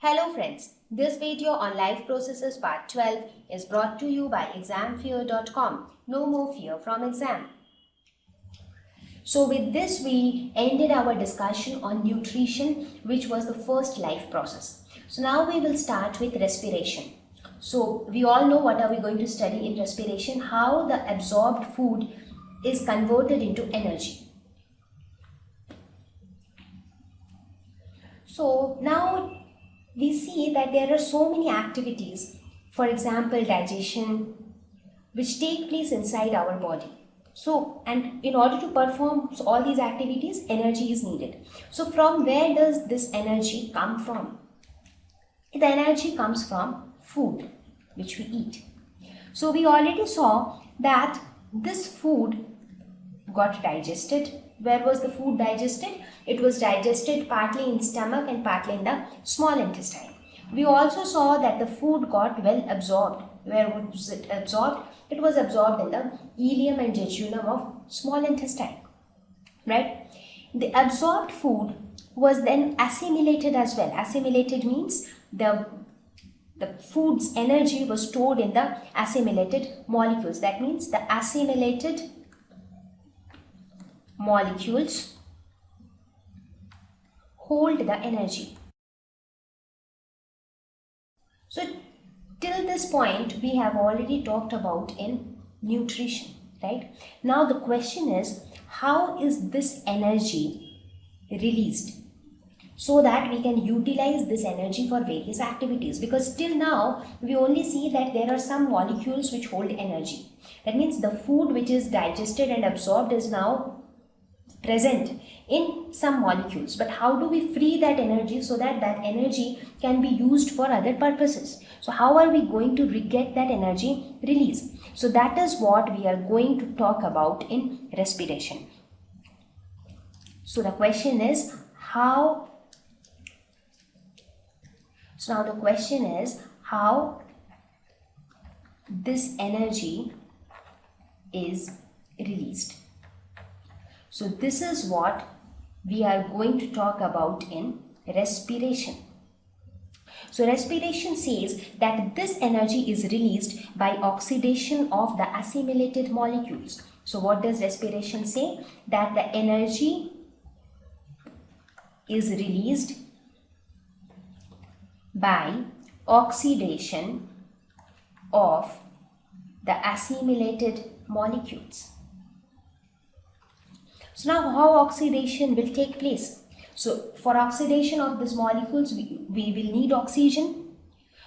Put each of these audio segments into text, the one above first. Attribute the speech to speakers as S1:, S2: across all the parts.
S1: Hello friends, this video on life processes part 12 is brought to you by examfear.com. No more fear from exam. So with this we ended our discussion on nutrition, which was the first life process. So now we will start with respiration. So we all know what are we going to study in respiration, how the absorbed food is converted into energy. So now we see that there are so many activities, for example digestion, which take place inside our body. So, and in order to perform all these activities, energy is needed. So from where does this energy come from? The energy comes from food which we eat. So we already saw that this food got digested. Where was the food digested? It was digested partly in stomach and partly in the small intestine. We also saw that the food got well absorbed. Where was it absorbed? It was absorbed in the ileum and jejunum of small intestine. Right? The absorbed food was then assimilated as well. Assimilated means the food's energy was stored in the assimilated molecules. That means the assimilated molecules hold the energy. So till this point we have already talked about in nutrition, right? Now the question is, how is this energy released so that we can utilize this energy for various activities? Because till now we only see that there are some molecules which hold energy. That means the food which is digested and absorbed is now present in some molecules, but how do we free that energy so that that energy can be used for other purposes? So how are we going to get that energy release? So that is what we are going to talk about in respiration. So the question is how this energy is released. So this is what we are going to talk about in respiration. So respiration says that this energy is released by oxidation of the assimilated molecules. So what does respiration say? That the energy is released by oxidation of the assimilated molecules. So now how oxidation will take place? So for oxidation of these molecules, we will need oxygen.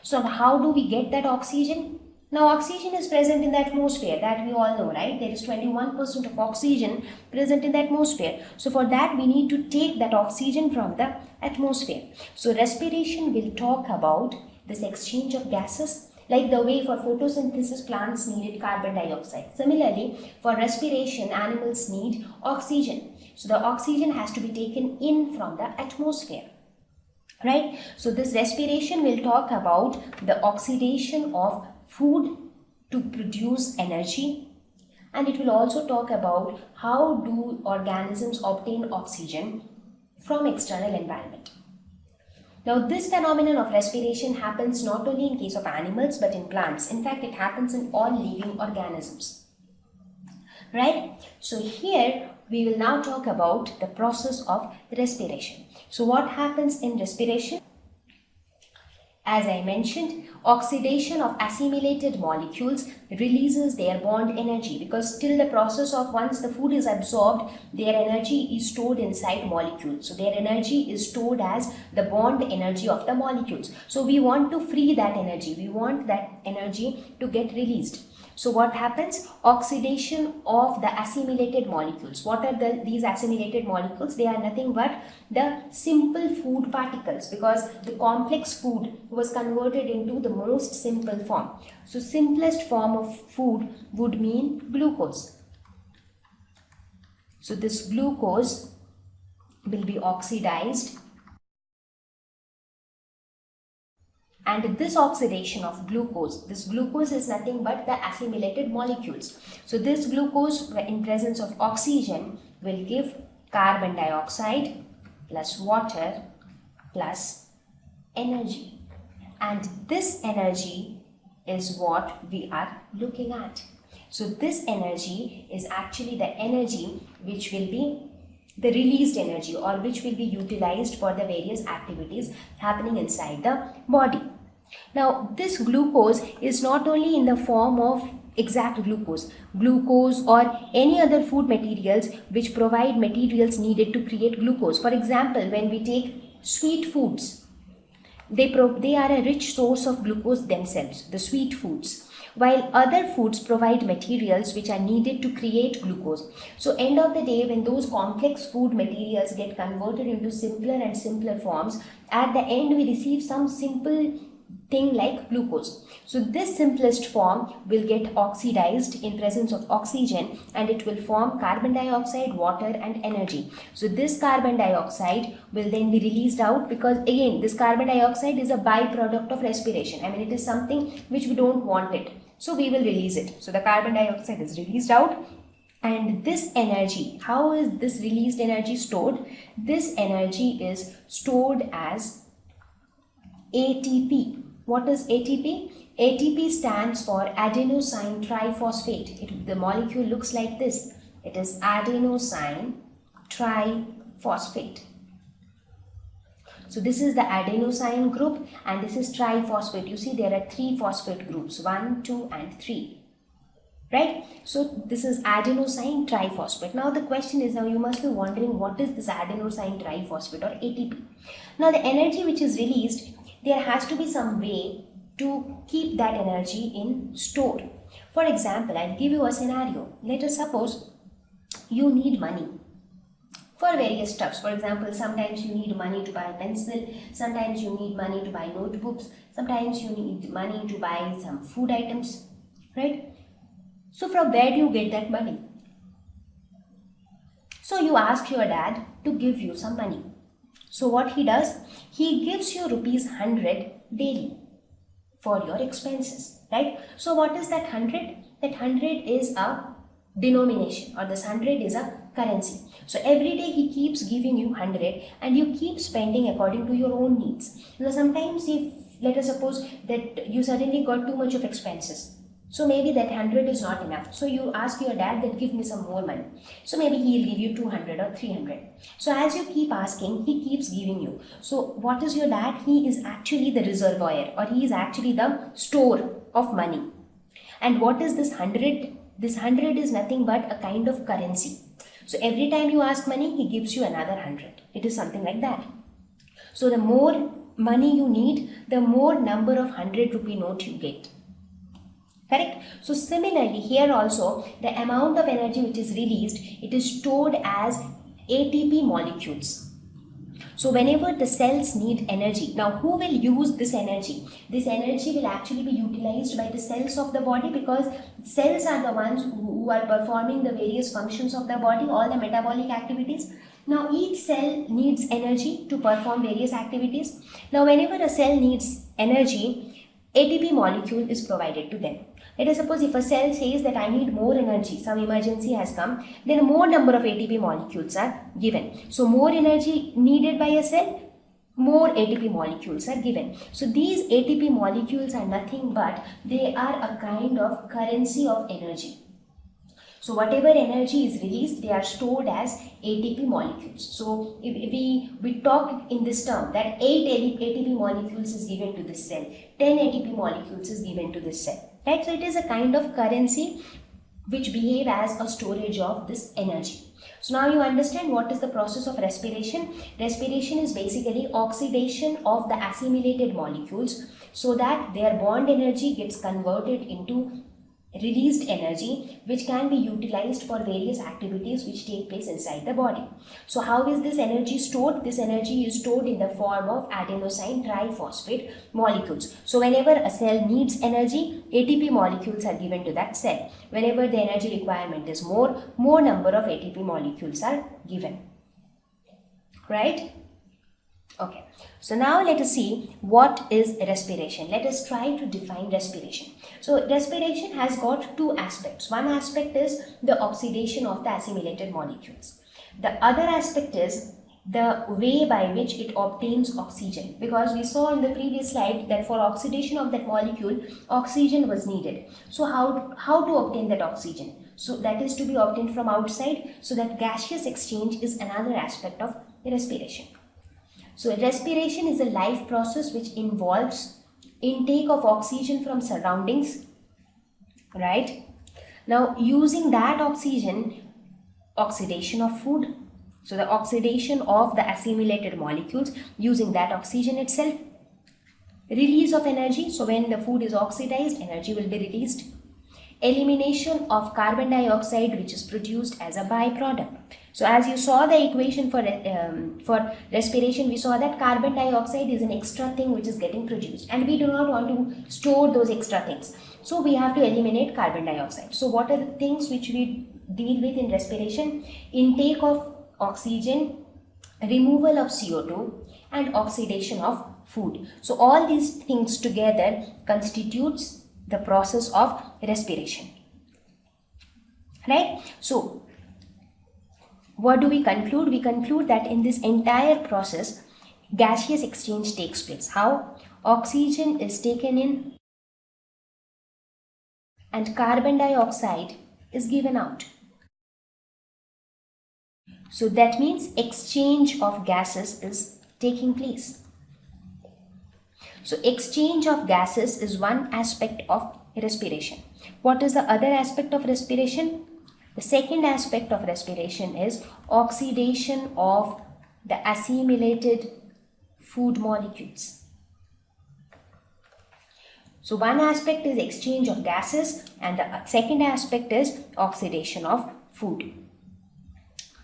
S1: So how do we get that oxygen? Now oxygen is present in the atmosphere, that we all know, right? There is 21% of oxygen present in the atmosphere. So for that we need to take that oxygen from the atmosphere. So respiration will talk about this exchange of gases. Like the way for photosynthesis plants needed carbon dioxide. Similarly, for respiration, animals need oxygen. So the oxygen has to be taken in from the atmosphere. Right? So this respiration will talk about the oxidation of food to produce energy. And it will also talk about how do organisms obtain oxygen from external environment. Now this phenomenon of respiration happens not only in case of animals but in plants. In fact, it happens in all living organisms. Right? So here we will now talk about the process of respiration. So what happens in respiration? As I mentioned, oxidation of assimilated molecules releases their bond energy, because till the process of once the food is absorbed, their energy is stored inside molecules. So their energy is stored as the bond energy of the molecules. So we want to free that energy. We want that energy to get released. So what happens? Oxidation of the assimilated molecules. What are these assimilated molecules? They are nothing but the simple food particles, because the complex food was converted into the most simple form. So simplest form of food would mean glucose. So this glucose will be oxidized, and this oxidation of glucose, this glucose is nothing but the assimilated molecules. So this glucose in presence of oxygen will give carbon dioxide plus water plus energy. And this energy is what we are looking at. So this energy is actually the energy which will be the released energy, or which will be utilized for the various activities happening inside the body. Now this glucose is not only in the form of exact glucose or any other food materials which provide materials needed to create glucose. For example, when we take sweet foods, they are a rich source of glucose themselves, the sweet foods, while other foods provide materials which are needed to create glucose. So end of the day, when those complex food materials get converted into simpler and simpler forms, at the end we receive some simple thing like glucose. So this simplest form will get oxidized in presence of oxygen, and it will form carbon dioxide, water and energy. So this carbon dioxide will then be released out, because again this carbon dioxide is a byproduct of respiration. I mean, it is something which we don't want it, so we will release it. So the carbon dioxide is released out. And this energy, how is this released energy stored? This energy is stored as ATP. What is ATP? ATP stands for adenosine triphosphate. The molecule looks like this. It is adenosine triphosphate. So this is the adenosine group and this is triphosphate. You see there are 3 phosphate groups, 1, 2 and 3. Right? So this is adenosine triphosphate. Now the question is, now you must be wondering, what is this adenosine triphosphate or ATP? Now the energy which is released, there has to be some way to keep that energy in store. For example, I'll give you a scenario. Let us suppose you need money for various stuffs. For example, sometimes you need money to buy a pencil, sometimes you need money to buy notebooks, sometimes you need money to buy some food items, right? So from where do you get that money? So you ask your dad to give you some money. So what he does, he gives you rupees 100 daily for your expenses, right? So what is that 100? That 100 is a denomination, or this 100 is a currency. So every day he keeps giving you 100 and you keep spending according to your own needs. Now sometimes if, let us suppose that you suddenly got too much of expenses, so maybe that 100 is not enough. So you ask your dad that give me some more money. So maybe he'll give you 200 or 300. So as you keep asking, he keeps giving you. So what is your dad? He is actually the reservoir, or he is actually the store of money. And what is this 100? This 100 is nothing but a kind of currency. So every time you ask money, he gives you another 100. It is something like that. So the more money you need, the more number of 100 rupee note you get. Correct? So similarly here also, the amount of energy which is released, it is stored as ATP molecules. So whenever the cells need energy, now who will use this energy? This energy will actually be utilized by the cells of the body, because cells are the ones who are performing the various functions of the body, all the metabolic activities. Now each cell needs energy to perform various activities. Now whenever a cell needs energy, ATP molecule is provided to them. Let us suppose if a cell says that I need more energy, some emergency has come, then more number of ATP molecules are given. So more energy needed by a cell, more ATP molecules are given. So these ATP molecules are nothing but they are a kind of currency of energy. So whatever energy is released, they are stored as ATP molecules. So if we talk in this term that 8 ATP molecules is given to this cell, 10 ATP molecules is given to this cell. Right? So it is a kind of currency which behave as a storage of this energy. So now you understand what is the process of respiration. Respiration is basically oxidation of the assimilated molecules so that their bond energy gets converted into released energy which can be utilized for various activities which take place inside the body. So how is this energy stored? This energy is stored in the form of adenosine triphosphate molecules. So whenever a cell needs energy, ATP molecules are given to that cell. Whenever the energy requirement is more number of ATP molecules are given. Right? Okay, so now let us see what is respiration. Let us try to define respiration. So respiration has got two aspects. One aspect is the oxidation of the assimilated molecules. The other aspect is the way by which it obtains oxygen, because we saw in the previous slide that for oxidation of that molecule, oxygen was needed. So how to obtain that oxygen? So that is to be obtained from outside. So that gaseous exchange is another aspect of respiration. So respiration is a life process which involves intake of oxygen from surroundings, right? Now using that oxygen, oxidation of food, so the oxidation of the assimilated molecules using that oxygen itself, release of energy, so when the food is oxidized, energy will be released, elimination of carbon dioxide which is produced as a byproduct. So as you saw the equation for respiration, we saw that carbon dioxide is an extra thing which is getting produced, and we do not want to store those extra things. So we have to eliminate carbon dioxide. So what are the things which we deal with in respiration? Intake of oxygen, removal of CO2, and oxidation of food. So all these things together constitutes the process of respiration, right? So what do we conclude? We conclude that in this entire process, gaseous exchange takes place. How? Oxygen is taken in and carbon dioxide is given out. So that means exchange of gases is taking place. So exchange of gases is one aspect of respiration. What is the other aspect of respiration? The second aspect of respiration is oxidation of the assimilated food molecules. So one aspect is exchange of gases and the second aspect is oxidation of food.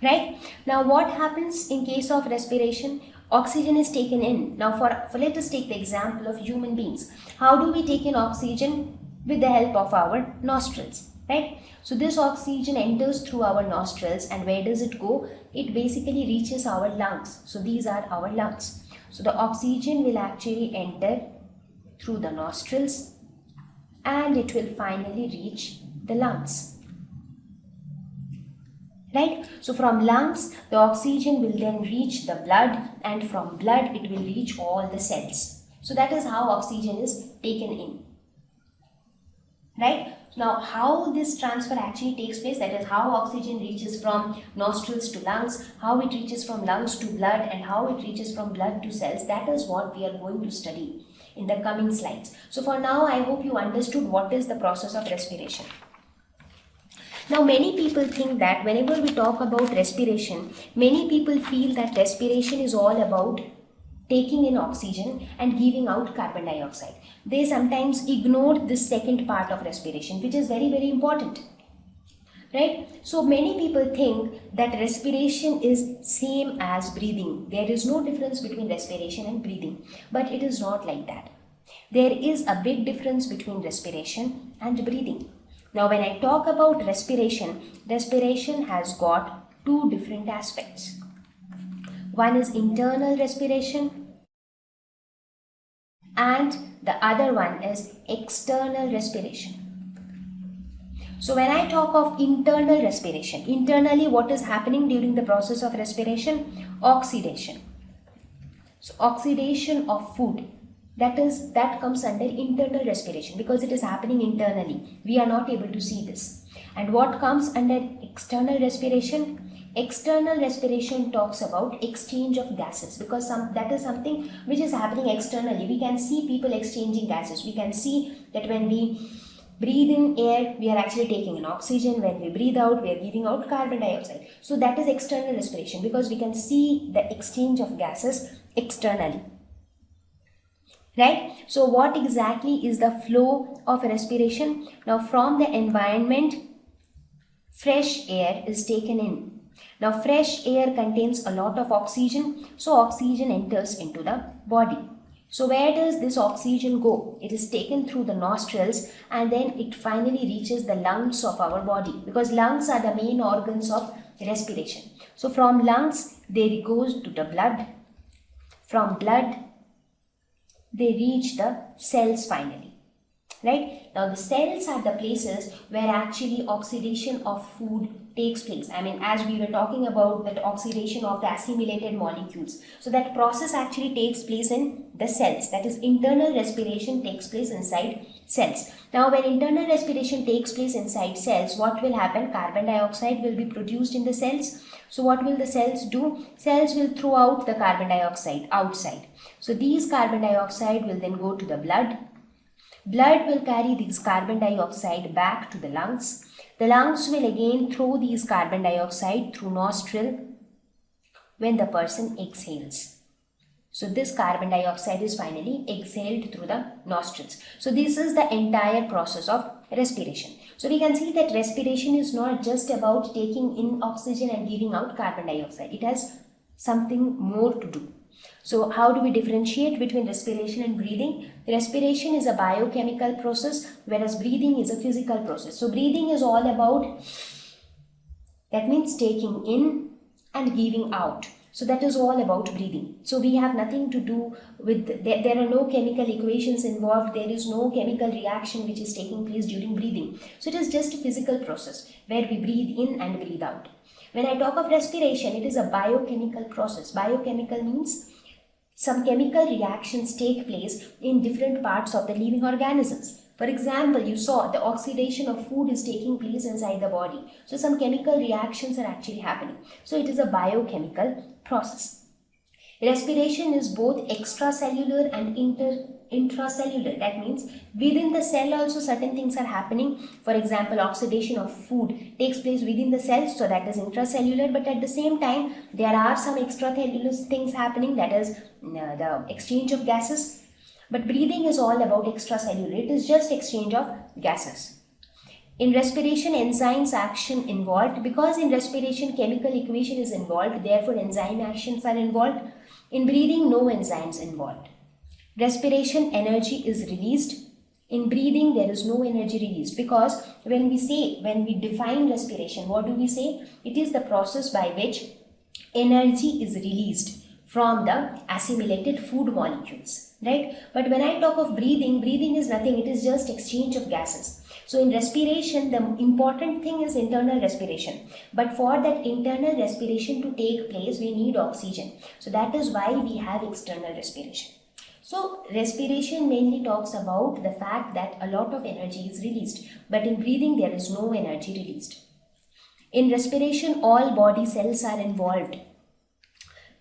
S1: Right? Now what happens in case of respiration? Oxygen is taken in. Now for let us take the example of human beings. How do we take in oxygen? With the help of our nostrils, right? So this oxygen enters through our nostrils, and where does it go? It basically reaches our lungs. So these are our lungs. So the oxygen will actually enter through the nostrils and it will finally reach the lungs. Right? So from lungs, the oxygen will then reach the blood, and from blood it will reach all the cells. So that is how oxygen is taken in. Right? Now how this transfer actually takes place, that is how oxygen reaches from nostrils to lungs, how it reaches from lungs to blood, and how it reaches from blood to cells, that is what we are going to study in the coming slides. So for now, I hope you understood what is the process of respiration. Now many people think that whenever we talk about respiration, many people feel that respiration is all about taking in oxygen and giving out carbon dioxide. They sometimes ignore this second part of respiration, which is very, very important. Right? So many people think that respiration is same as breathing. There is no difference between respiration and breathing, but it is not like that. There is a big difference between respiration and breathing. Now when I talk about respiration, respiration has got two different aspects. One is internal respiration and the other one is external respiration. So when I talk of internal respiration, internally what is happening during the process of respiration? Oxidation. So oxidation of food. That comes under internal respiration because it is happening internally. We are not able to see this. And what comes under external respiration? External respiration talks about exchange of gases, because that is something which is happening externally. We can see people exchanging gases. We can see that when we breathe in air, we are actually taking in oxygen. When we breathe out, we are giving out carbon dioxide. So that is external respiration because we can see the exchange of gases externally. Right? So what exactly is the flow of respiration? Now from the environment, fresh air is taken in. Now fresh air contains a lot of oxygen, so oxygen enters into the body. So where does this oxygen go? It is taken through the nostrils and then it finally reaches the lungs of our body, because lungs are the main organs of respiration. So from lungs, they goes to the blood. From blood, they reach the cells finally. Right? Now the cells are the places where actually oxidation of food takes place. I mean, as we were talking about that oxidation of the assimilated molecules. So that process actually takes place in the cells. That is, internal respiration takes place inside cells. Now when internal respiration takes place inside cells, what will happen? Carbon dioxide will be produced in the cells. So what will the cells do? Cells will throw out the carbon dioxide outside. So these carbon dioxide will then go to the blood. Blood will carry these carbon dioxide back to the lungs. The lungs will again throw these carbon dioxide through nostril when the person exhales. So this carbon dioxide is finally exhaled through the nostrils. So this is the entire process of respiration. So we can see that respiration is not just about taking in oxygen and giving out carbon dioxide. It has something more to do. So how do we differentiate between respiration and breathing? Respiration is a biochemical process, whereas breathing is a physical process. So breathing is all about, that means taking in and giving out. So that is all about breathing. So we have nothing to do with, there are no chemical equations involved. There is no chemical reaction which is taking place during breathing. So it is just a physical process where we breathe in and breathe out. When I talk of respiration, it is a biochemical process. Biochemical means some chemical reactions take place in different parts of the living organisms. For example, you saw the oxidation of food is taking place inside the body. So some chemical reactions are actually happening. So it is a biochemical process. Respiration is both extracellular and intracellular. That means within the cell also certain things are happening. For example, oxidation of food takes place within the cell, so that is intracellular, but at the same time there are some extracellular things happening, that is the exchange of gases. But breathing is all about extracellular. It is just exchange of gases. In respiration, enzymes action involved. Because in respiration chemical equation is involved, therefore enzyme actions are involved. In breathing, no enzymes involved. Respiration, energy is released. In breathing, there is no energy released, because when we define respiration, what do we say? It is the process by which energy is released from the assimilated food molecules, right? But when I talk of breathing, breathing is nothing, it is just exchange of gases. So in respiration, the important thing is internal respiration. But for that internal respiration to take place, we need oxygen. So that is why we have external respiration. So respiration mainly talks about the fact that a lot of energy is released, but in breathing there is no energy released. In respiration, all body cells are involved.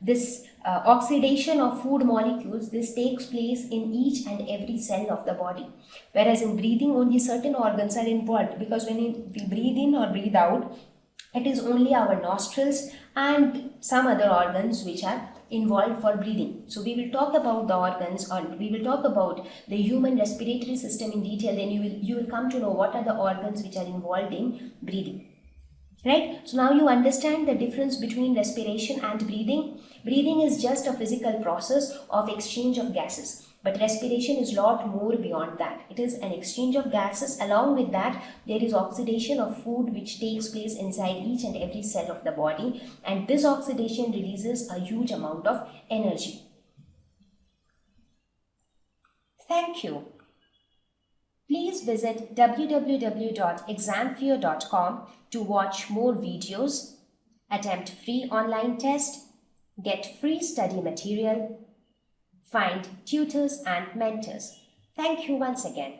S1: This oxidation of food molecules, this takes place in each and every cell of the body. Whereas in breathing, only certain organs are involved, because when we breathe in or breathe out, it is only our nostrils and some other organs which are involved for breathing. So we will talk about the organs, or we will talk about the human respiratory system in detail. Then you will come to know what are the organs which are involved in breathing. Right? So now you understand the difference between respiration and breathing. Breathing is just a physical process of exchange of gases. But respiration is a lot more beyond that. It is an exchange of gases. Along with that, there is oxidation of food which takes place inside each and every cell of the body. And this oxidation releases a huge amount of energy. Thank you. Please visit www.examfear.com to watch more videos, attempt free online test, get free study material, find tutors and mentors. Thank you once again.